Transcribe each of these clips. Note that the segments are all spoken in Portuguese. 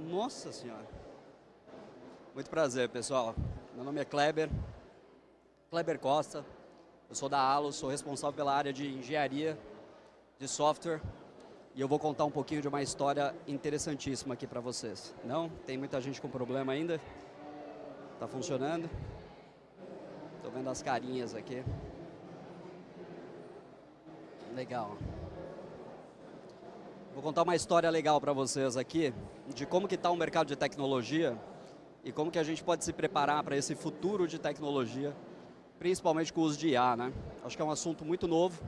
Nossa senhora. Muito prazer, pessoal. Meu nome é Kleber Costa. Eu sou da Allos, sou responsável pela área de engenharia de software. E eu vou contar um pouquinho de uma história interessantíssima aqui para vocês. Não? Tem muita gente com problema ainda? Tá funcionando? Tô vendo as carinhas aqui. Legal. Vou contar uma história legal para vocês aqui, de como que está o mercado de tecnologia e como que a gente pode se preparar para esse futuro de tecnologia, principalmente com o uso de IA, né? Acho que é um assunto muito novo.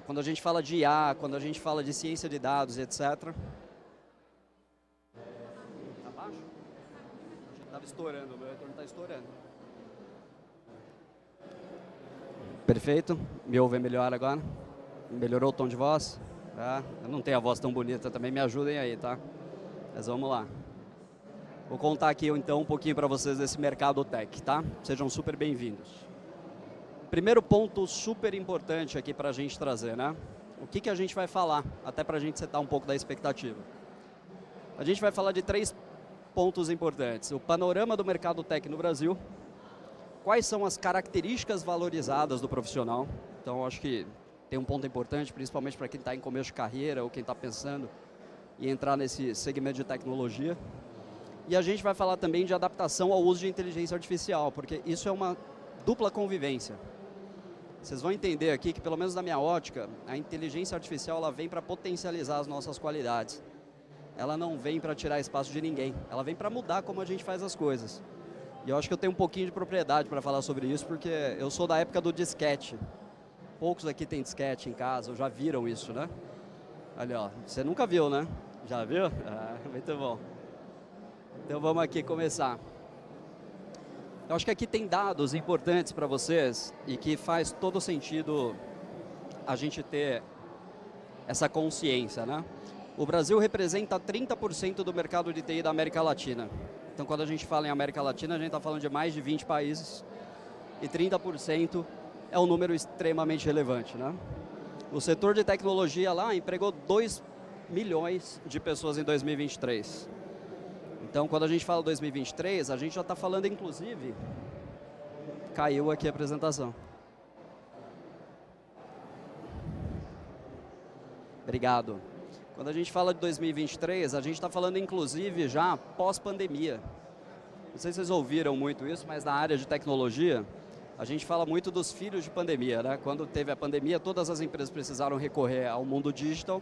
Quando a gente fala de IA, quando a gente fala de ciência de dados, etc. Abaixo? Já estava estourando, o meu retorno está estourando. Perfeito. Me ouvem melhor agora? Melhorou o tom de voz? Eu não tenho a voz tão bonita, também me ajudem aí, tá? Mas vamos lá. Vou contar aqui então um pouquinho para vocês desse mercado tech, tá? Sejam super bem-vindos. Primeiro ponto super importante aqui para a gente trazer, né? O que a gente vai falar, até para a gente setar um pouco da expectativa. A gente vai falar de 3 pontos importantes. O panorama do mercado tech no Brasil, quais são as características valorizadas do profissional. Então, acho que tem um ponto importante, principalmente para quem está em começo de carreira ou quem está pensando em entrar nesse segmento de tecnologia. E a gente vai falar também de adaptação ao uso de inteligência artificial, porque isso é uma dupla convivência. Vocês vão entender aqui que, pelo menos na minha ótica, a inteligência artificial ela vem para potencializar as nossas qualidades. Ela não vem para tirar espaço de ninguém, ela vem para mudar como a gente faz as coisas. E eu acho que eu tenho um pouquinho de propriedade para falar sobre isso, porque eu sou da época do disquete. Poucos aqui têm disquete em casa, ou já viram isso, né? Olha, ó, você nunca viu, né? Já viu? Muito bom. Então vamos aqui começar. Eu acho que aqui tem dados importantes para vocês e que faz todo sentido a gente ter essa consciência, né? O Brasil representa 30% do mercado de TI da América Latina. Então, quando a gente fala em América Latina, a gente está falando de mais de 20 países e 30% é um número extremamente relevante, né? O setor de tecnologia lá empregou 2 milhões de pessoas em 2023. Então, quando a gente fala 2023, a gente já está falando, inclusive, caiu aqui a apresentação. Obrigado. Quando a gente fala de 2023, a gente está falando, inclusive, já pós-pandemia. Não sei se vocês ouviram muito isso, mas na área de tecnologia, a gente fala muito dos filhos de pandemia, né? Quando teve a pandemia, todas as empresas precisaram recorrer ao mundo digital,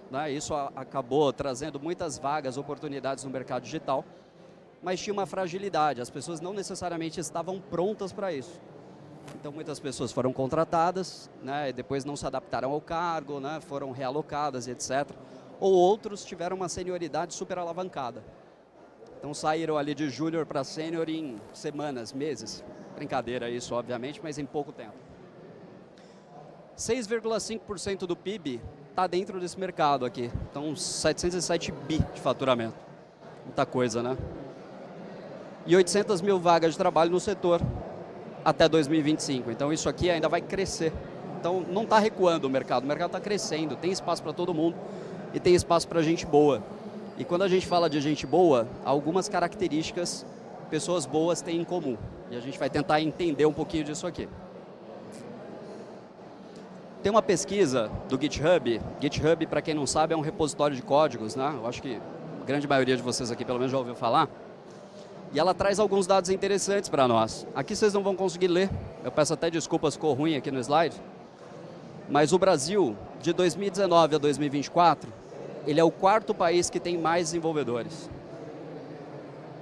né? Isso acabou trazendo muitas vagas, oportunidades no mercado digital, mas tinha uma fragilidade, as pessoas não necessariamente estavam prontas para isso. Então muitas pessoas foram contratadas, né? E depois não se adaptaram ao cargo, né? Foram realocadas, etc. Ou outros tiveram uma senioridade super alavancada. Então saíram ali de júnior para sênior em semanas, meses. Brincadeira isso, obviamente, mas em pouco tempo. 6,5% do PIB está dentro desse mercado aqui. Então, 707 bi de faturamento. Muita coisa, né? E 800 mil vagas de trabalho no setor até 2025. Então, isso aqui ainda vai crescer. Então, não está recuando o mercado está crescendo. Tem espaço para todo mundo e tem espaço para gente boa. E quando a gente fala de gente boa, algumas características pessoas boas têm em comum. E a gente vai tentar entender um pouquinho disso aqui. Tem uma pesquisa do GitHub. GitHub, para quem não sabe, é um repositório de códigos, né? Eu acho que a grande maioria de vocês aqui, pelo menos, já ouviu falar. E ela traz alguns dados interessantes para nós. Aqui vocês não vão conseguir ler. Eu peço até desculpas, ficou ruim aqui no slide. Mas o Brasil, de 2019 a 2024, ele é o 4º país que tem mais desenvolvedores.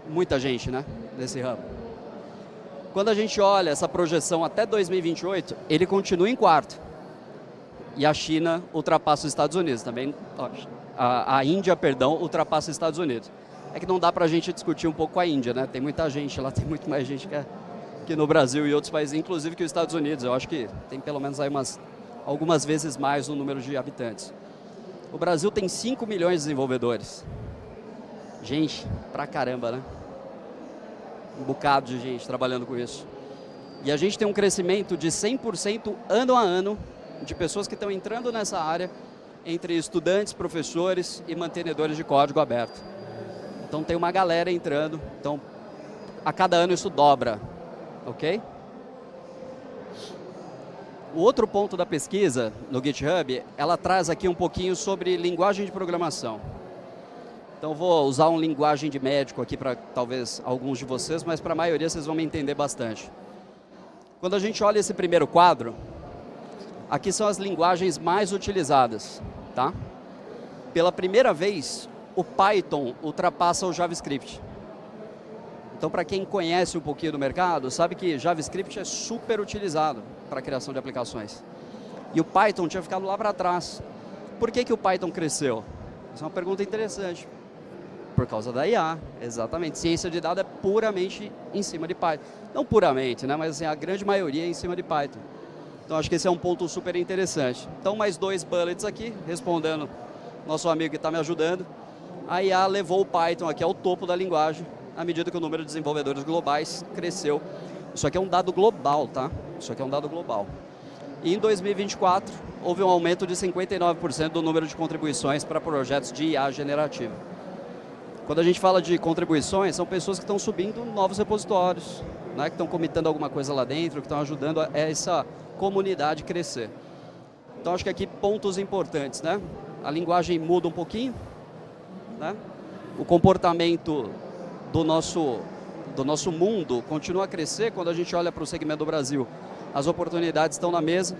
Muita gente, né? Nesse ramo. Quando a gente olha essa projeção até 2028, ele continua em 4º. E a China ultrapassa os Estados Unidos também. A Índia, perdão, ultrapassa os Estados Unidos. É que não dá para a gente discutir um pouco com a Índia, né? Tem muita gente lá, tem muito mais gente que no Brasil e outros países, inclusive que os Estados Unidos. Eu acho que tem pelo menos aí algumas vezes mais o número de habitantes. O Brasil tem 5 milhões de desenvolvedores. Gente, pra caramba, né? Um bocado de gente trabalhando com isso. E a gente tem um crescimento de 100% ano a ano de pessoas que estão entrando nessa área, entre estudantes, professores e mantenedores de código aberto. Então tem uma galera entrando, então a cada ano isso dobra, ok? O outro ponto da pesquisa no GitHub, ela traz aqui um pouquinho sobre linguagem de programação. Então vou usar uma linguagem de médico aqui para talvez alguns de vocês, mas para a maioria vocês vão me entender bastante. Quando a gente olha esse primeiro quadro, aqui são as linguagens mais utilizadas, tá? Pela primeira vez, o Python ultrapassa o JavaScript. Então, para quem conhece um pouquinho do mercado, sabe que JavaScript é super utilizado para a criação de aplicações. E o Python tinha ficado lá para trás. Por que o Python cresceu? Essa é uma pergunta interessante. Por causa da IA, exatamente. Ciência de dados é puramente em cima de Python. Não puramente, né? Mas assim, a grande maioria é em cima de Python. Então, acho que esse é um ponto super interessante. Então, mais 2 bullets aqui, respondendo nosso amigo que está me ajudando. A IA levou o Python aqui ao topo da linguagem, à medida que o número de desenvolvedores globais cresceu. Isso aqui é um dado global, tá? Isso aqui é um dado global. E em 2024, houve um aumento de 59% do número de contribuições para projetos de IA generativa. Quando a gente fala de contribuições, são pessoas que estão subindo novos repositórios, né? Que estão comitando alguma coisa lá dentro, que estão ajudando essa comunidade crescer. Então, acho que aqui pontos importantes, né? A linguagem muda um pouquinho, né? O comportamento do nosso mundo continua a crescer quando a gente olha para o segmento do Brasil. As oportunidades estão na mesa,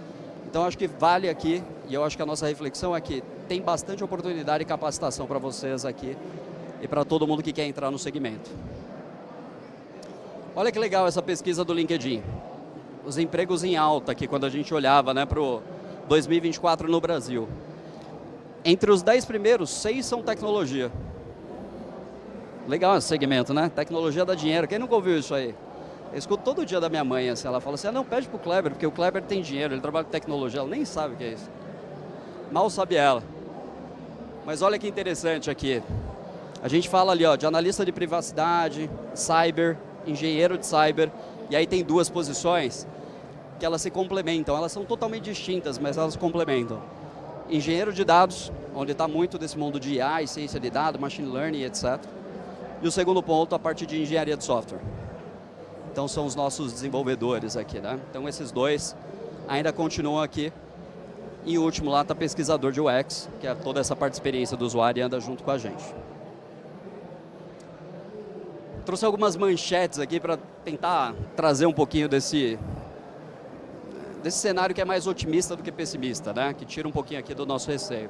então acho que vale aqui, e eu acho que a nossa reflexão é que tem bastante oportunidade e capacitação para vocês aqui e para todo mundo que quer entrar no segmento. Olha que legal essa pesquisa do LinkedIn. Os empregos em alta aqui, quando a gente olhava, né, para o 2024 no Brasil. Entre os 10 primeiros, 6 são tecnologia. Legal esse segmento, né? Tecnologia dá dinheiro. Quem nunca ouviu isso aí? Eu escuto todo dia da minha mãe, assim, ela fala assim, não, pede pro Kleber, porque o Kleber tem dinheiro, ele trabalha com tecnologia, ela nem sabe o que é isso. Mal sabe ela. Mas olha que interessante aqui. A gente fala ali, ó, de analista de privacidade, cyber, engenheiro de cyber, e aí tem 2 posições que elas se complementam. Elas são totalmente distintas, mas elas complementam. Engenheiro de dados, onde está muito desse mundo de IA, ciência de dados, machine learning, etc. E o segundo ponto, a parte de engenharia de software. Então, são os nossos desenvolvedores aqui, né? Então, esses 2 ainda continuam aqui. E o último lá está pesquisador de UX, que é toda essa parte de experiência do usuário e anda junto com a gente. Trouxe algumas manchetes aqui para tentar trazer um pouquinho desse cenário que é mais otimista do que pessimista, né? Que tira um pouquinho aqui do nosso receio.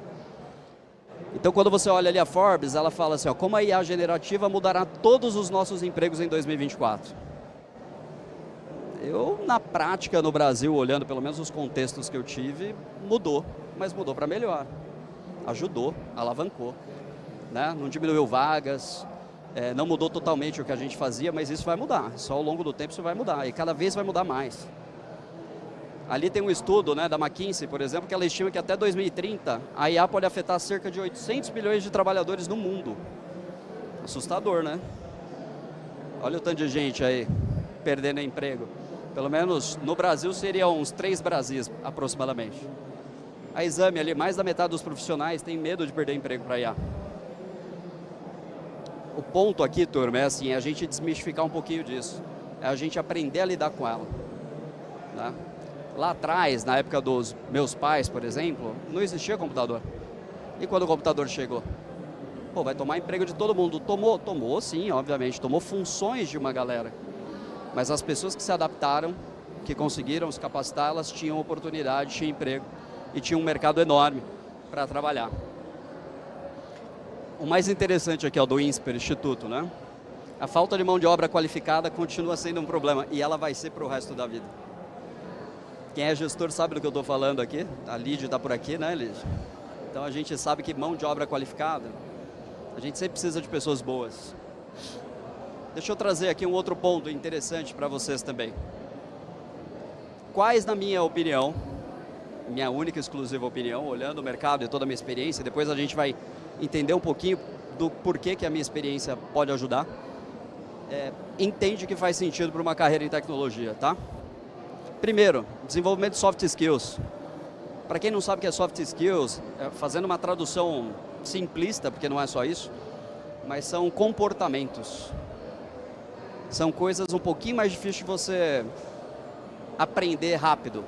Então, quando você olha ali a Forbes, ela fala assim, ó, como a IA generativa mudará todos os nossos empregos em 2024. Eu, na prática, no Brasil, olhando pelo menos os contextos que eu tive, mudou, mas mudou para melhor. Ajudou, alavancou, né? Não diminuiu vagas, não mudou totalmente o que a gente fazia, mas isso vai mudar. Só ao longo do tempo isso vai mudar, e cada vez vai mudar mais. Ali tem um estudo, né, da McKinsey, por exemplo, que ela estima que até 2030 a IA pode afetar cerca de 800 milhões de trabalhadores no mundo. Assustador, né? Olha o tanto de gente aí perdendo emprego. Pelo menos no Brasil seriam uns 3 Brasis aproximadamente. A Exame ali, mais da metade dos profissionais tem medo de perder emprego para IA. O ponto aqui, turma, é assim, é a gente desmistificar um pouquinho disso. É a gente aprender a lidar com ela, né? Lá atrás, na época dos meus pais, por exemplo, não existia computador. E quando o computador chegou? Pô, vai tomar emprego de todo mundo. Tomou sim, obviamente, tomou funções de uma galera. Mas as pessoas que se adaptaram, que conseguiram se capacitar, elas tinham oportunidade, tinham emprego e tinham um mercado enorme para trabalhar. O mais interessante aqui é o do INSPER, Instituto, né? A falta de mão de obra qualificada continua sendo um problema e ela vai ser para o resto da vida. Quem é gestor sabe do que eu estou falando aqui. A Lídia está por aqui, né, Lídia? Então a gente sabe que mão de obra qualificada, a gente sempre precisa de pessoas boas. Deixa eu trazer aqui um outro ponto interessante para vocês também. Quais, na minha opinião, minha única e exclusiva opinião, olhando o mercado e toda a minha experiência, depois a gente vai entender um pouquinho do porquê que a minha experiência pode ajudar, entende que faz sentido para uma carreira em tecnologia, tá? Primeiro, desenvolvimento de soft skills. Para quem não sabe o que é soft skills, fazendo uma tradução simplista, porque não é só isso, mas são comportamentos. São coisas um pouquinho mais difíceis de você aprender rápido.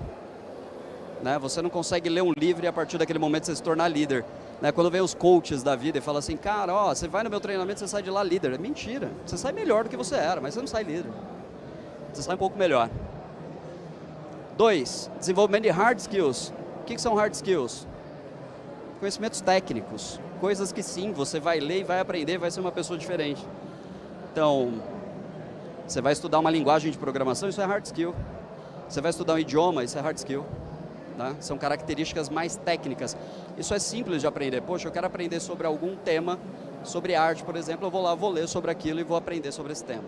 Né? Você não consegue ler um livro e a partir daquele momento você se tornar líder. Né? Quando vem os coaches da vida e falam assim, cara, ó, você vai no meu treinamento, você sai de lá líder. É mentira. Você sai melhor do que você era, mas você não sai líder. Você sai um pouco melhor. 2, desenvolvimento de hard skills. O que são hard skills? Conhecimentos técnicos. Coisas que sim, você vai ler e vai aprender, vai ser uma pessoa diferente. Então, você vai estudar uma linguagem de programação, isso é hard skill. Você vai estudar um idioma, isso é hard skill. Tá? São características mais técnicas. Isso é simples de aprender. Poxa, eu quero aprender sobre algum tema, sobre arte, por exemplo, eu vou lá, vou ler sobre aquilo e vou aprender sobre esse tema.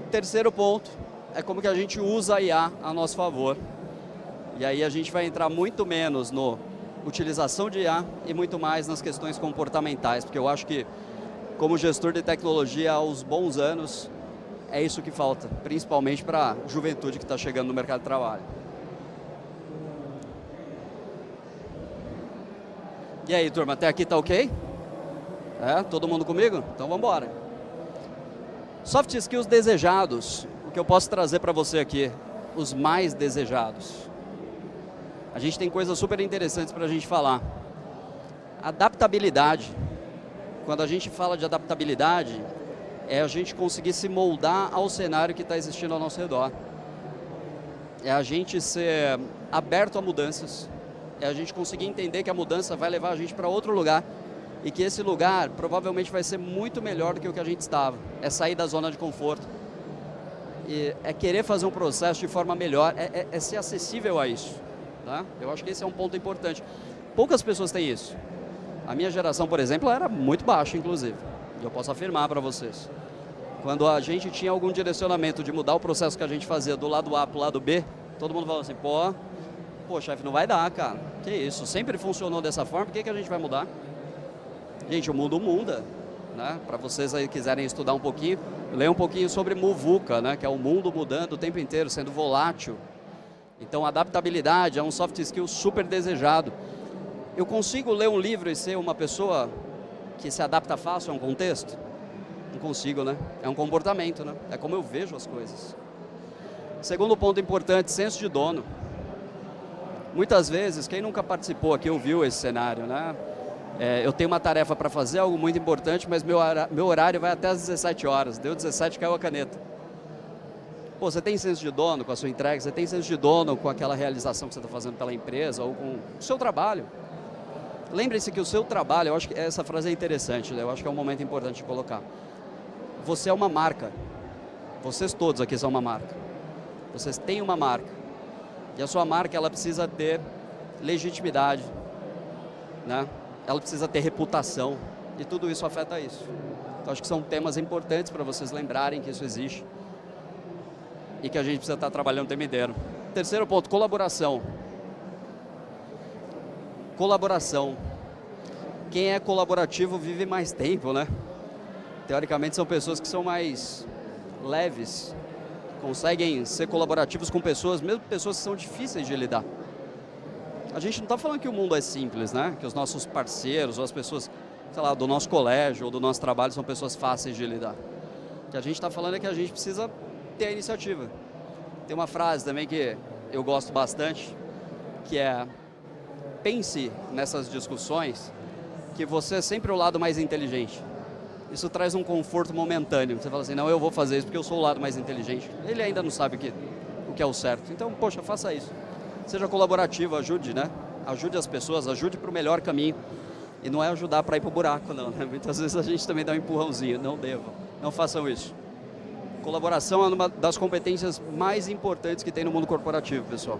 Terceiro ponto é como que a gente usa a IA a nosso favor. E aí a gente vai entrar muito menos no utilização de IA e muito mais nas questões comportamentais, porque eu acho que como gestor de tecnologia aos bons anos, é isso que falta, principalmente para a juventude que está chegando no mercado de trabalho. E aí, turma, até aqui tá ok? É, todo mundo comigo? Então vamos embora. Soft skills desejados, o que eu posso trazer para você aqui, os mais desejados. A gente tem coisas super interessantes para a gente falar. Adaptabilidade. Quando a gente fala de adaptabilidade, é a gente conseguir se moldar ao cenário que está existindo ao nosso redor. É a gente ser aberto a mudanças. É a gente conseguir entender que a mudança vai levar a gente para outro lugar e que esse lugar provavelmente vai ser muito melhor do que o que a gente estava. É sair da zona de conforto. E é querer fazer um processo de forma melhor, é ser acessível a isso. Tá? Eu acho que esse é um ponto importante. Poucas pessoas têm isso. A minha geração, por exemplo, era muito baixa, inclusive. E eu posso afirmar para vocês. Quando a gente tinha algum direcionamento de mudar o processo que a gente fazia do lado A para o lado B, todo mundo falava assim, pô, chefe, não vai dar, cara. Que isso, sempre funcionou dessa forma, por que a gente vai mudar? Gente, o mundo muda. Né? Para vocês aí quiserem estudar um pouquinho, leiam um pouquinho sobre Muvuca, né? Que é o mundo mudando o tempo inteiro, sendo volátil. Então, adaptabilidade é um soft skill super desejado. Eu consigo ler um livro e ser uma pessoa que se adapta fácil a um contexto? Não consigo, né? É um comportamento, né? É como eu vejo as coisas. Segundo ponto importante, senso de dono. Muitas vezes, quem nunca participou aqui ouviu esse cenário, né? Eu tenho uma tarefa para fazer, algo muito importante, mas meu horário vai até às 17 horas. Deu 17, caiu a caneta. Pô, você tem senso de dono com a sua entrega? Você tem senso de dono com aquela realização que você está fazendo pela empresa ou com o seu trabalho? Lembre-se que o seu trabalho, eu acho que essa frase é interessante, né? Eu acho que é um momento importante de colocar. Você é uma marca. Vocês todos aqui são uma marca. Vocês têm uma marca. E a sua marca, ela precisa ter legitimidade, né? Ela precisa ter reputação. E tudo isso afeta isso. Então, acho que são temas importantes para vocês lembrarem que isso existe. E que a gente precisa estar trabalhando o tempo inteiro. Terceiro ponto, colaboração. Colaboração. Quem é colaborativo vive mais tempo, né? Teoricamente são pessoas que são mais leves, conseguem ser colaborativos com pessoas, mesmo pessoas que são difíceis de lidar. A gente não está falando que o mundo é simples, né? Que os nossos parceiros ou as pessoas, sei lá, do nosso colégio ou do nosso trabalho são pessoas fáceis de lidar. O que a gente está falando é que a gente precisa ter a iniciativa. Tem uma frase também que eu gosto bastante, que é: pense nessas discussões que você é sempre o lado mais inteligente. Isso traz um conforto momentâneo. Você fala assim, não, eu vou fazer isso porque eu sou o lado mais inteligente. Ele ainda não sabe o que é o certo. Então, poxa, faça isso. Seja colaborativo, ajude, né? Ajude as pessoas, ajude para o melhor caminho. E não é ajudar para ir para o buraco, não. Né? Muitas vezes a gente também dá um empurrãozinho. Não devam. Não façam isso. Colaboração é uma das competências mais importantes que tem no mundo corporativo, pessoal.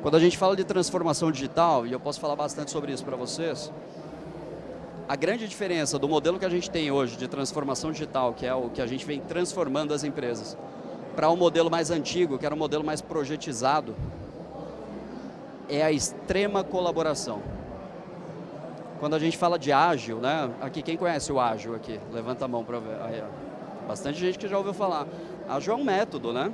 Quando a gente fala de transformação digital, e eu posso falar bastante sobre isso para vocês, a grande diferença do modelo que a gente tem hoje de transformação digital, que é o que a gente vem transformando as empresas, para um modelo mais antigo, que era um modelo mais projetizado, é a extrema colaboração. Quando a gente fala de ágil, né? Aqui, quem conhece o ágil aqui? Levanta a mão para ver. Aí, ó. Bastante gente que já ouviu falar. Ágil é um método, né?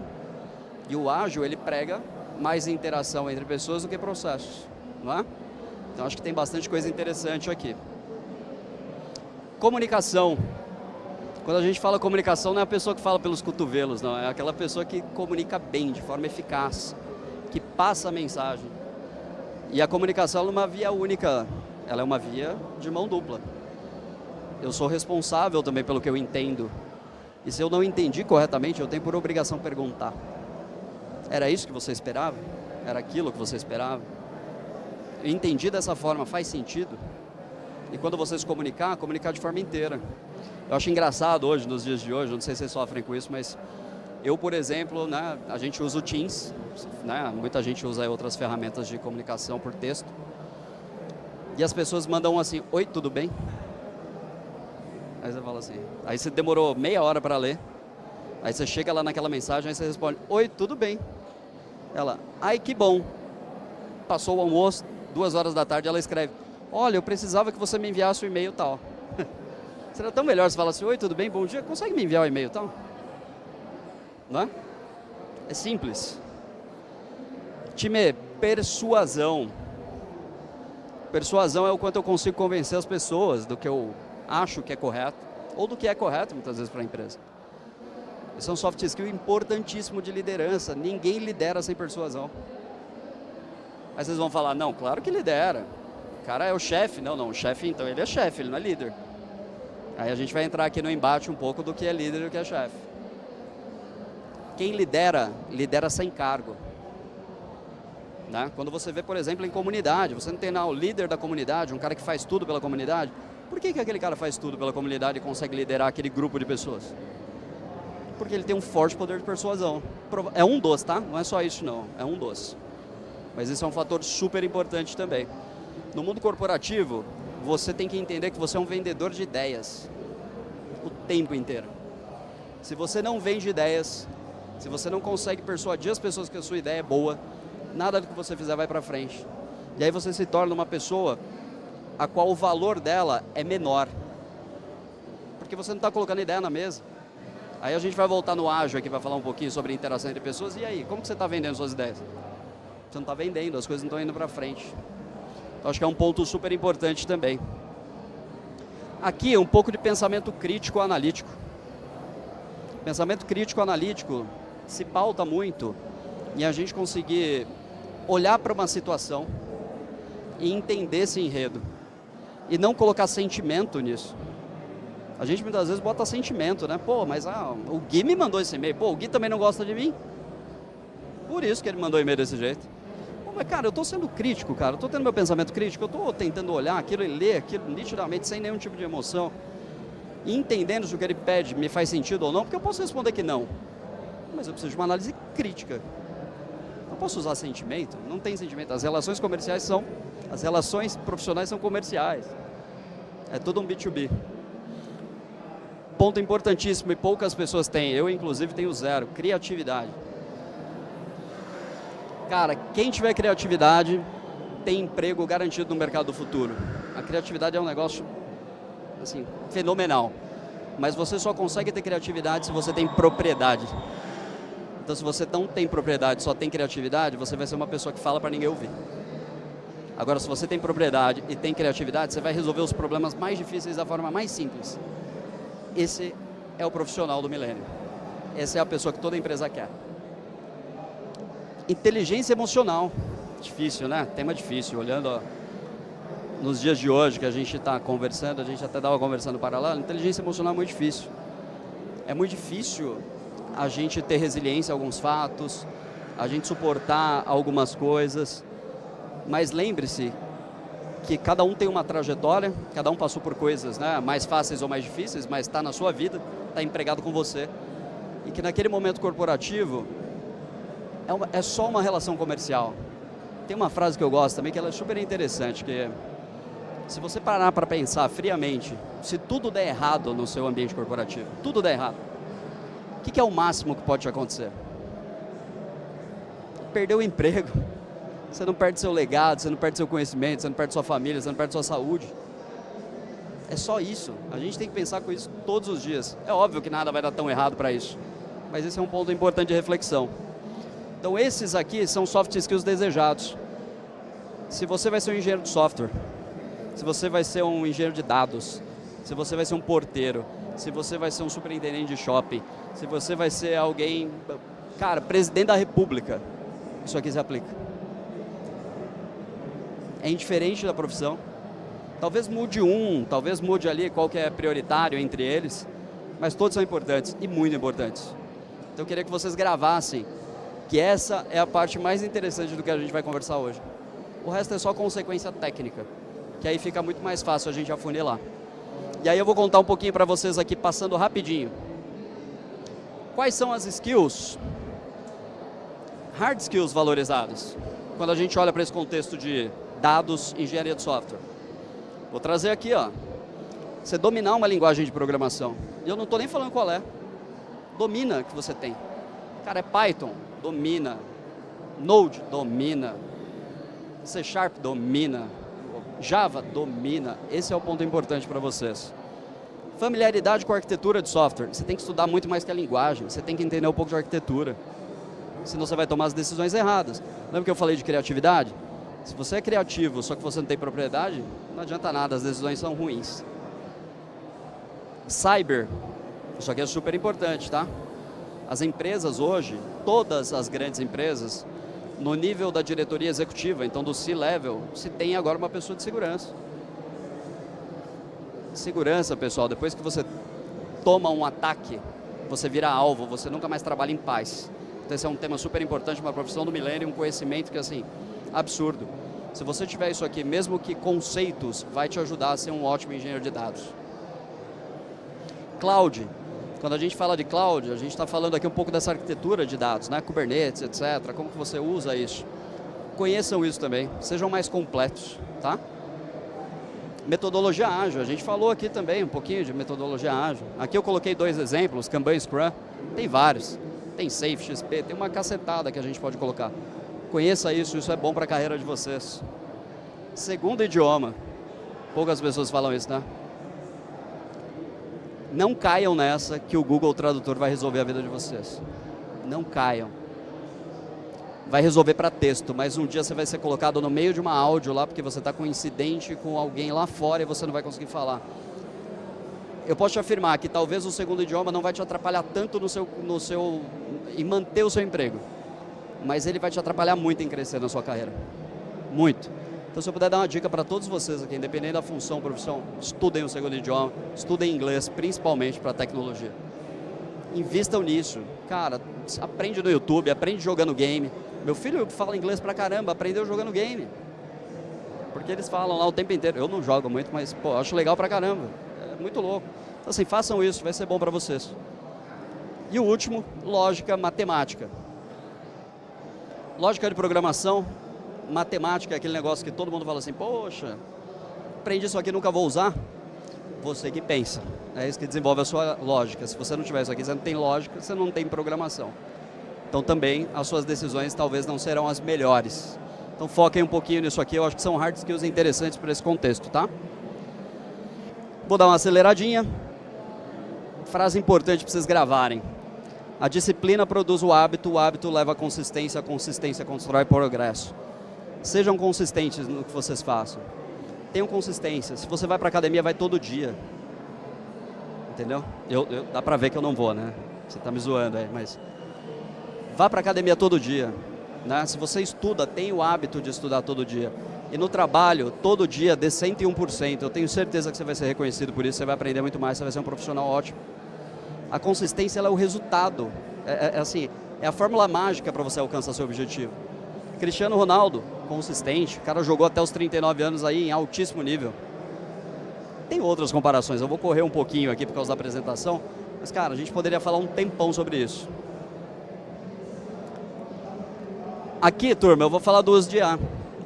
E o ágil, ele prega mais interação entre pessoas do que processos, não é? Então, acho que tem bastante coisa interessante aqui. Comunicação. Quando a gente fala comunicação, não é a pessoa que fala pelos cotovelos, não. É aquela pessoa que comunica bem, de forma eficaz, que passa a mensagem. E a comunicação não é uma via única, ela é uma via de mão dupla. Eu sou responsável também pelo que eu entendo. E se eu não entendi corretamente, eu tenho por obrigação perguntar. Era isso que você esperava? Era aquilo que você esperava? Eu entendi dessa forma, faz sentido? E quando você se comunicar de forma inteira. Eu acho engraçado hoje, nos dias de hoje, não sei se vocês sofrem com isso, mas eu, por exemplo, né, a gente usa o Teams, né, muita gente usa outras ferramentas de comunicação por texto, e as pessoas mandam assim, oi, tudo bem? Aí você fala assim, aí você demorou meia hora para ler, aí você chega lá naquela mensagem, aí você responde, oi, tudo bem? Ela, ai, que bom. Passou o almoço, 2 horas da tarde, ela escreve, olha, eu precisava que você me enviasse o e-mail tal. Será tão melhor se falar assim, oi, tudo bem, bom dia, consegue me enviar o e-mail tal? Não é? É simples. Time, persuasão. Persuasão é o quanto eu consigo convencer as pessoas do que eu acho que é correto, ou do que é correto muitas vezes para a empresa. Isso é um soft skill importantíssimo de liderança, ninguém lidera sem persuasão. Aí vocês vão falar, não, claro que lidera, o cara é o chefe, não, o chefe então ele é chefe, ele não é líder. Aí a gente vai entrar aqui no embate um pouco do que é líder e o que é chefe. Quem lidera, lidera sem cargo. Né? Quando você vê, por exemplo, em comunidade, você não tem o líder da comunidade, um cara que faz tudo pela comunidade, por que aquele cara faz tudo pela comunidade e consegue liderar aquele grupo de pessoas? Porque ele tem um forte poder de persuasão. É um dos, tá? Não é só isso não, é um dos. Mas isso é um fator super importante também. No mundo corporativo, você tem que entender que você é um vendedor de ideias o tempo inteiro. Se você não vende ideias, se você não consegue persuadir as pessoas que a sua ideia é boa, nada do que você fizer vai para frente. E aí você se torna uma pessoa a qual o valor dela é menor. Porque você não está colocando ideia na mesa. Aí a gente vai voltar no ágil aqui para falar um pouquinho sobre interação entre pessoas. E aí, como que você está vendendo suas ideias? Você não está vendendo, as coisas não estão indo para frente. Então acho que é um ponto super importante também. Aqui um pouco de pensamento crítico analítico. Pensamento crítico analítico se pauta muito em a gente conseguir olhar para uma situação e entender esse enredo. E não colocar sentimento nisso. A gente muitas vezes bota sentimento, né? Pô, mas o Gui me mandou esse e-mail. Pô, o Gui também não gosta de mim. Por isso que ele mandou e-mail desse jeito. Pô, mas cara, eu tô sendo crítico, cara. Eu tô tendo meu pensamento crítico. Eu tô tentando olhar aquilo e ler aquilo nitidamente, sem nenhum tipo de emoção. E entendendo se o que ele pede me faz sentido ou não, porque eu posso responder que não. Mas eu preciso de uma análise crítica. Não posso usar sentimento, não tem sentimento. As relações comerciais as relações profissionais são comerciais. É tudo um B2B. Ponto importantíssimo e poucas pessoas têm, eu inclusive tenho zero, criatividade. Cara, quem tiver criatividade tem emprego garantido no mercado do futuro. A criatividade é um negócio, assim, fenomenal. Mas você só consegue ter criatividade se você tem propriedade. Então, se você não tem propriedade, só tem criatividade, você vai ser uma pessoa que fala para ninguém ouvir. Agora, se você tem propriedade e tem criatividade, você vai resolver os problemas mais difíceis da forma mais simples. Esse é o profissional do milênio. Essa é a pessoa que toda empresa quer. Inteligência emocional. Difícil, né? Tema difícil. Olhando nos dias de hoje que a gente está conversando, a gente até estava conversando paralelo, inteligência emocional é muito difícil. É muito difícil a gente ter resiliência a alguns fatos, a gente suportar algumas coisas, mas lembre-se que cada um tem uma trajetória, cada um passou por coisas, né, mais fáceis ou mais difíceis, mas está na sua vida, está empregado com você, e que naquele momento corporativo é só uma relação comercial. Tem uma frase que eu gosto também, que ela é super interessante, que se você parar para pensar friamente, se tudo der errado no seu ambiente corporativo, tudo der errado, o que é o máximo que pode te acontecer? Perder o emprego. Você não perde seu legado, você não perde seu conhecimento, você não perde sua família, você não perde sua saúde. É só isso. A gente tem que pensar com isso todos os dias. É óbvio que nada vai dar tão errado para isso, mas esse é um ponto importante de reflexão. Então esses aqui são soft skills desejados. Se você vai ser um engenheiro de software, se você vai ser um engenheiro de dados, se você vai ser um porteiro, se você vai ser um superintendente de shopping, se você vai ser alguém, cara, presidente da república, isso aqui se aplica. É indiferente da profissão. Talvez mude talvez mude ali qual que é prioritário entre eles, mas todos são importantes e muito importantes. Então eu queria que vocês gravassem que essa é a parte mais interessante do que a gente vai conversar hoje. O resto é só consequência técnica, que aí fica muito mais fácil a gente afunilar. E aí eu vou contar um pouquinho para vocês aqui, passando rapidinho. Quais são as skills, hard skills valorizadas, quando a gente olha para esse contexto de dados e engenharia de software? Vou trazer aqui, ó. Você dominar uma linguagem de programação. E eu não estou nem falando qual é. Domina que você tem. Cara, é Python, domina. Node, domina. C Sharp, domina. Java, domina. Esse é o ponto importante para vocês. Familiaridade com a arquitetura de software. Você tem que estudar muito mais que a linguagem. Você tem que entender um pouco de arquitetura. Senão você vai tomar as decisões erradas. Lembra que eu falei de criatividade? Se você é criativo, só que você não tem propriedade, não adianta nada, as decisões são ruins. Cyber. Isso aqui é super importante, tá? As empresas hoje, todas as grandes empresas, no nível da diretoria executiva, então do C-Level, se tem agora uma pessoa de segurança. Segurança, pessoal, depois que você toma um ataque, você vira alvo, você nunca mais trabalha em paz. Então esse é um tema super importante, uma profissão do milênio, um conhecimento que, assim, absurdo. Se você tiver isso aqui, mesmo que conceitos, vai te ajudar a ser um ótimo engenheiro de dados. Cloud. Quando a gente fala de cloud, a gente está falando aqui um pouco dessa arquitetura de dados, né? Kubernetes, etc. Como que você usa isso? Conheçam isso também, sejam mais completos, tá? Metodologia ágil, a gente falou aqui também um pouquinho de metodologia ágil. Aqui eu coloquei 2 exemplos, Kanban e Scrum, tem vários. Tem Safe, XP, tem uma cacetada que a gente pode colocar. Conheça isso, isso é bom para a carreira de vocês. Segundo idioma, poucas pessoas falam isso, né? Não caiam nessa que o Google Tradutor vai resolver a vida de vocês. Não caiam. Vai resolver para texto, mas um dia você vai ser colocado no meio de uma áudio lá, porque você está com um incidente com alguém lá fora e você não vai conseguir falar. Eu posso te afirmar que talvez o segundo idioma não vai te atrapalhar tanto em manter o seu emprego, mas ele vai te atrapalhar muito em crescer na sua carreira. Muito. Então, se eu puder dar uma dica para todos vocês aqui, independente da função, profissão, estudem o segundo idioma, estudem inglês, principalmente para tecnologia. Invistam nisso. Cara, aprende no YouTube, aprende jogando game. Meu filho fala inglês pra caramba, aprendeu jogando game. Porque eles falam lá o tempo inteiro. Eu não jogo muito, mas, pô, eu acho legal pra caramba. É muito louco. Então, assim, façam isso, vai ser bom para vocês. E o último, lógica, matemática. Lógica de programação. Matemática é aquele negócio que todo mundo fala assim, poxa, aprendi isso aqui, nunca vou usar. Você que pensa, é isso que desenvolve a sua lógica. Se você não tiver isso aqui, você não tem lógica, você não tem programação. Então também as suas decisões talvez não serão as melhores. Então foquem um pouquinho nisso aqui, eu acho que são hard skills interessantes para esse contexto, tá? Vou dar uma aceleradinha. Frase importante para vocês gravarem. A disciplina produz o hábito leva a consistência constrói progresso. Sejam consistentes no que vocês façam. Tenham consistência. Se você vai para academia, vai todo dia. Entendeu? Dá para ver que eu não vou, né? Você está me zoando aí, mas... Vá para academia todo dia. Né? Se você estuda, tenha o hábito de estudar todo dia. E no trabalho, todo dia, dê 101%. Eu tenho certeza que você vai ser reconhecido por isso, você vai aprender muito mais, você vai ser um profissional ótimo. A consistência ela é o resultado. Assim, é a fórmula mágica para você alcançar seu objetivo. Cristiano Ronaldo, consistente, o cara jogou até os 39 anos aí em altíssimo nível. Tem outras comparações, eu vou correr um pouquinho aqui por causa da apresentação, mas cara, a gente poderia falar um tempão sobre isso. Aqui, turma, eu vou falar do uso de IA,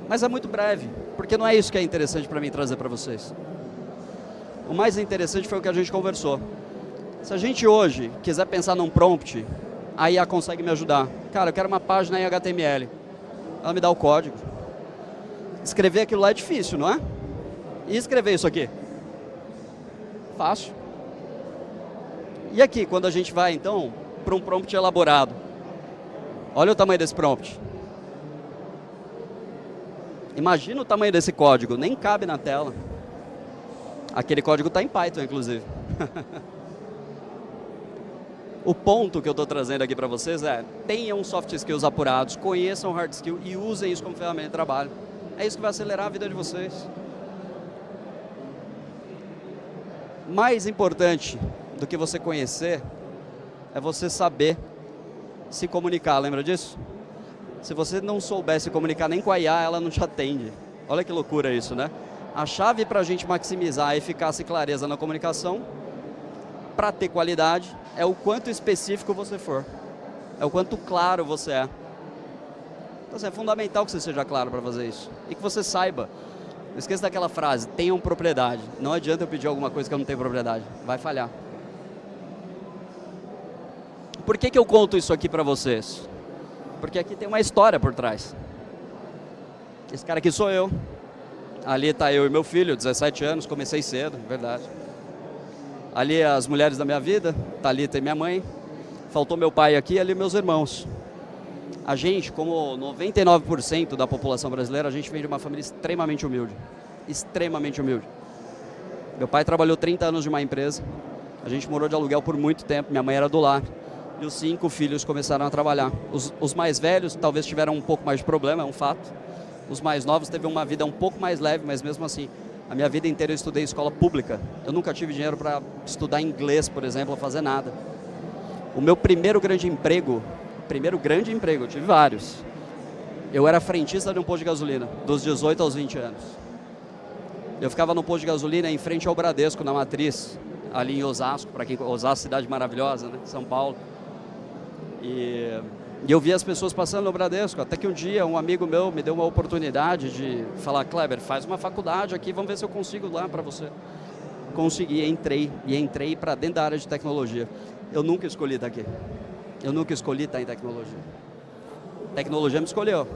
mas é muito breve, porque não é isso que é interessante para mim trazer para vocês. O mais interessante foi o que a gente conversou. Se a gente hoje quiser pensar num prompt, a IA consegue me ajudar. Cara, eu quero uma página em HTML. Ela me dá o código. Escrever aquilo lá é difícil, não é? E escrever isso aqui? Fácil. E aqui, quando a gente vai, então, para um prompt elaborado. Olha o tamanho desse prompt. Imagina o tamanho desse código, nem cabe na tela. Aquele código está em Python, inclusive. O ponto que eu estou trazendo aqui para vocês é: tenham soft skills apurados, conheçam hard skill e usem isso como ferramenta de trabalho. É isso que vai acelerar a vida de vocês. Mais importante do que você conhecer é você saber se comunicar, lembra disso? Se você não souber se comunicar nem com a IA, ela não te atende. Olha que loucura isso, né? A chave para a gente maximizar a eficácia e clareza na comunicação, para ter qualidade, é o quanto específico você for. É o quanto claro você é. Então, assim, é fundamental que você seja claro para fazer isso. E que você saiba. Não esqueça daquela frase: tenham propriedade. Não adianta eu pedir alguma coisa que eu não tenho propriedade. Vai falhar. Por que eu conto isso aqui para vocês? Porque aqui tem uma história por trás. Esse cara aqui sou eu. Ali está eu e meu filho, 17 anos, comecei cedo, verdade. Ali as mulheres da minha vida, Thalita e minha mãe. Faltou meu pai aqui e ali meus irmãos. A gente, como 99% da população brasileira, a gente vem de uma família extremamente humilde. Extremamente humilde. Meu pai trabalhou 30 anos de uma empresa. A gente morou de aluguel por muito tempo, minha mãe era do lar. E os 5 filhos começaram a trabalhar. Os mais velhos talvez tiveram um pouco mais de problema, é um fato. Os mais novos teve uma vida um pouco mais leve, mas mesmo assim, a minha vida inteira eu estudei em escola pública. Eu nunca tive dinheiro para estudar inglês, por exemplo, ou fazer nada. O meu primeiro grande emprego, eu tive vários. Eu era frentista de um posto de gasolina, dos 18 aos 20 anos. Eu ficava no posto de gasolina em frente ao Bradesco, na Matriz, ali em Osasco, para quem Osasco, cidade maravilhosa, né? São Paulo. E eu via as pessoas passando no Bradesco, até que um dia um amigo meu me deu uma oportunidade de falar: Kleber, faz uma faculdade aqui, vamos ver se eu consigo lá para você. Consegui, entrei para dentro da área de tecnologia. Eu nunca escolhi estar aqui. Eu nunca escolhi estar em tecnologia. Tecnologia me escolheu.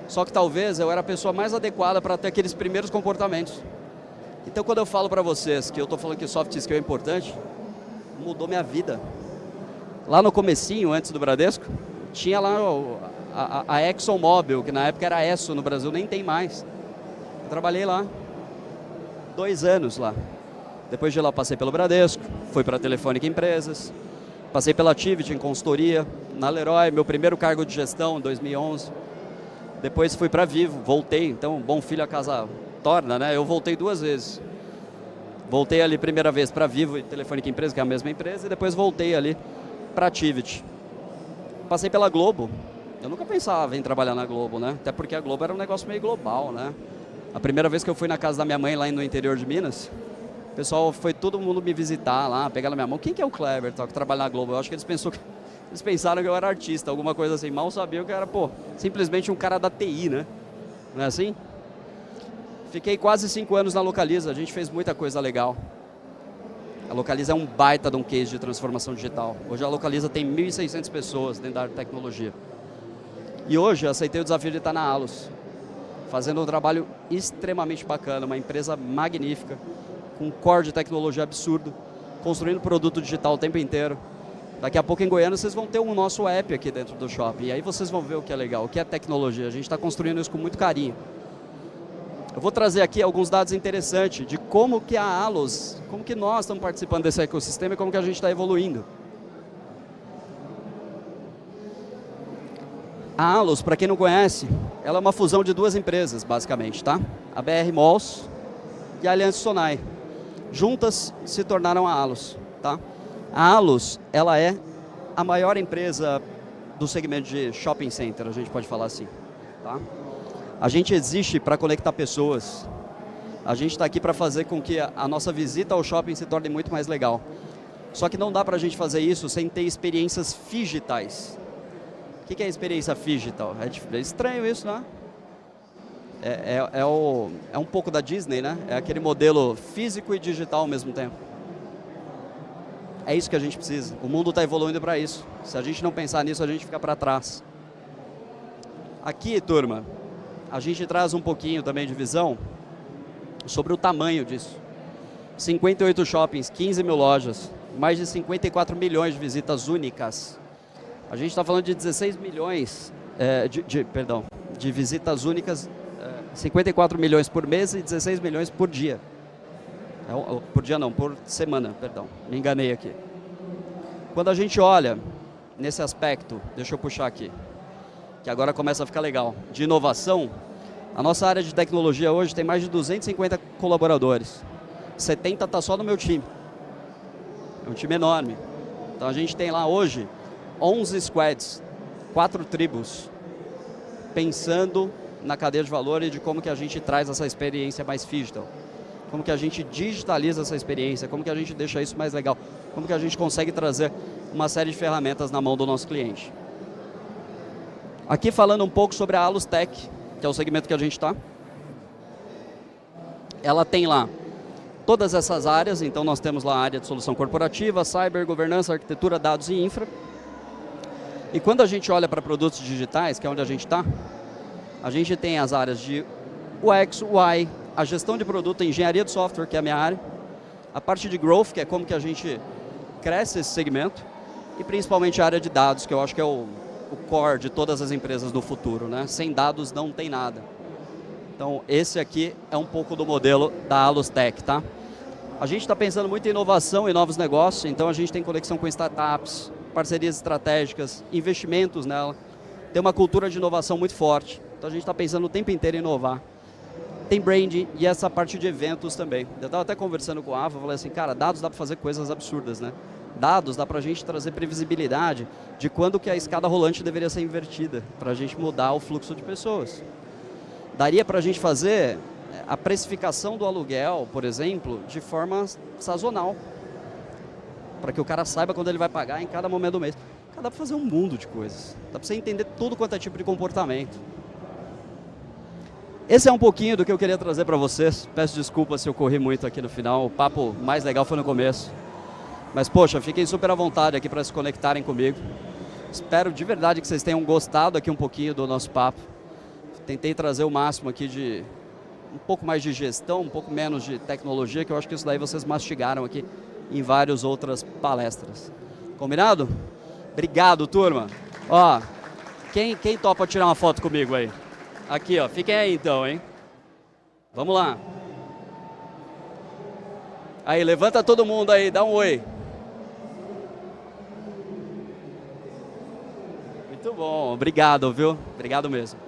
Só que talvez eu era a pessoa mais adequada para ter aqueles primeiros comportamentos. Então, quando eu falo para vocês que eu estou falando que soft skill é importante, mudou minha vida. Lá no comecinho, antes do Bradesco, tinha lá a ExxonMobil, que na época era Esso no Brasil, nem tem mais. Eu trabalhei lá 2 anos lá. Depois de lá passei pelo Bradesco, fui para a Telefônica Empresas, passei pela Tivit em consultoria, na Leroy, meu primeiro cargo de gestão em 2011. Depois fui para Vivo, voltei, então bom filho a casa torna, né? Eu voltei 2 vezes. Voltei ali primeira vez para Vivo e Telefônica Empresas, que é a mesma empresa, e depois voltei ali para a Tivit. Passei pela Globo. Eu nunca pensava em trabalhar na Globo, né? Até porque a Globo era um negócio meio global, né? A primeira vez que eu fui na casa da minha mãe, lá no interior de Minas, o pessoal foi todo mundo me visitar lá, pegar na minha mão. Quem que é o Kleber, que trabalha na Globo? Eu acho que eles pensaram que eu era artista, alguma coisa assim. Mal sabiam que eu era, simplesmente um cara da TI, né? Não é assim? Fiquei quase 5 anos na Localiza, a gente fez muita coisa legal. A Localiza é um baita de um case de transformação digital. Hoje a Localiza tem 1.600 pessoas dentro da área de tecnologia. E hoje eu aceitei o desafio de estar na Allos, fazendo um trabalho extremamente bacana, uma empresa magnífica, com um core de tecnologia absurdo, construindo produto digital o tempo inteiro. Daqui a pouco em Goiânia vocês vão ter o nosso app aqui dentro do shopping, e aí vocês vão ver o que é legal, o que é tecnologia. A gente está construindo isso com muito carinho. Eu vou trazer aqui alguns dados interessantes de como que a Allos, como que nós estamos participando desse ecossistema e como que a gente está evoluindo. A Allos, para quem não conhece, ela é uma fusão de 2 empresas, basicamente, tá? A BR Malls e a Aliança Sonai. Juntas se tornaram a Allos, tá? A Allos, ela é a maior empresa do segmento de shopping center, a gente pode falar assim, tá? A gente existe para conectar pessoas. A gente está aqui para fazer com que a nossa visita ao shopping se torne muito mais legal. Só que não dá para a gente fazer isso sem ter experiências figitais. O que é experiência figital? É estranho isso, né? É um pouco da Disney, né? É aquele modelo físico e digital ao mesmo tempo. É isso que a gente precisa. O mundo está evoluindo para isso. Se a gente não pensar nisso, a gente fica para trás. Aqui, turma, a gente traz um pouquinho também de visão sobre o tamanho disso. 58 shoppings, 15 mil lojas, mais de 54 milhões de visitas únicas. A gente está falando de 16 milhões de visitas únicas, 54 milhões por mês e 16 milhões por dia. Por dia não, por semana, perdão. Me enganei aqui. Quando a gente olha nesse aspecto, deixa eu puxar aqui, que agora começa a ficar legal, de inovação, a nossa área de tecnologia hoje tem mais de 250 colaboradores. 70 está só no meu time. É um time enorme. Então a gente tem lá hoje 11 squads, 4 tribos, pensando na cadeia de valor e de como que a gente traz essa experiência mais digital. Como que a gente digitaliza essa experiência, como que a gente deixa isso mais legal, como que a gente consegue trazer uma série de ferramentas na mão do nosso cliente. Aqui falando um pouco sobre a Alus Tech, que é o segmento que a gente está. Ela tem lá todas essas áreas, então nós temos lá a área de solução corporativa, cyber, governança, arquitetura, dados e infra. E quando a gente olha para produtos digitais, que é onde a gente está, a gente tem as áreas de UX, UI, a gestão de produto, a engenharia de software, que é a minha área, a parte de growth, que é como que a gente cresce esse segmento, e principalmente a área de dados, que eu acho que é o core de todas as empresas do futuro, né? Sem dados não tem nada. Então, esse aqui é um pouco do modelo da Alus Tech, tá? A gente está pensando muito em inovação e novos negócios, então a gente tem conexão com startups, parcerias estratégicas, investimentos nela, tem uma cultura de inovação muito forte, então a gente está pensando o tempo inteiro em inovar. Tem branding e essa parte de eventos também. Eu estava até conversando com a Ava, falei assim, cara, dados dá para fazer coisas absurdas, né? Dados dá para a gente trazer previsibilidade de quando que a escada rolante deveria ser invertida, para a gente mudar o fluxo de pessoas. Daria para a gente fazer a precificação do aluguel, por exemplo, de forma sazonal, para que o cara saiba quando ele vai pagar em cada momento do mês. Cara, dá para fazer um mundo de coisas, dá para você entender tudo quanto é tipo de comportamento. Esse é um pouquinho do que eu queria trazer para vocês. Peço desculpas se eu corri muito aqui no final, o papo mais legal foi no começo. Mas, poxa, fiquem super à vontade aqui para se conectarem comigo. Espero de verdade que vocês tenham gostado aqui um pouquinho do nosso papo. Tentei trazer o máximo aqui de um pouco mais de gestão, um pouco menos de tecnologia, que eu acho que isso daí vocês mastigaram aqui em várias outras palestras. Combinado? Obrigado, turma. Ó, quem topa tirar uma foto comigo aí? Aqui, ó, fiquem aí então, hein? Vamos lá. Aí, levanta todo mundo aí, dá um oi. Muito bom, obrigado, viu? Obrigado mesmo.